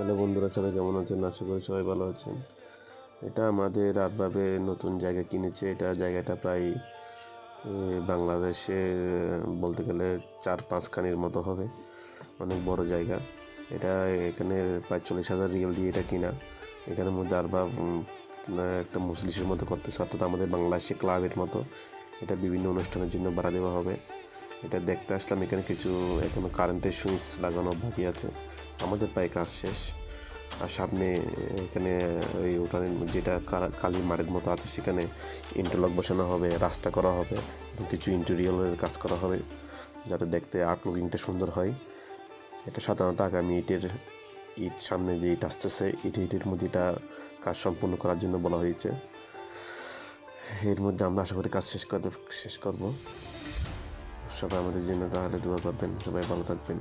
Hello বন্ধুরা, সবাই কেমন আছেন? আশা করি সবাই ভালো আছেন। এটা আমাদের আরবাবে নতুন জায়গা কিনেছে। এটা জায়গাটা প্রায় বাংলাদেশের বলতে গেলে 4-5 খানির মতো হবে। অনেক বড় জায়গা এটা। এখানে প্রায় 40,000 রিয়াল দিয়ে এটা কিনা। এখানের মধ্যে আরবাব একটা মজলিসের মতো করতেছে, অর্থাৎ আমাদের বাংলাদেশে ক্লাবের মতো। এটা বিভিন্ন অনুষ্ঠানের জন্য ভাড়া দেওয়া হবে। এটা দেখতে আসলাম। এখানে কিছু এখনো কারেন্টের সুইচ লাগানো বাকি আছে। আমাদের প্রায় কাজ শেষ। আর সামনে এখানে ওই ওখানে যেটা কালী মাঠের মতো আছে, সেখানে ইন্টারলক বসানো হবে, রাস্তা করা হবে এবং কিছু ইন্টেরিয়রের কাজ করা হবে, যাতে দেখতে আউটলুকিংটা সুন্দর হয়। এটা সাধারণত আগামী ইট সামনে যে ইট আসতেছে, ইটের মধ্যে এটা কাজ সম্পূর্ণ করার জন্য বলা হয়েছে। এর মধ্যে আমরা আশা করি কাজ শেষ করব। সবাই আমাদের জন্য তাহলে দোয়া করবেন। সবাই ভালো থাকবেন।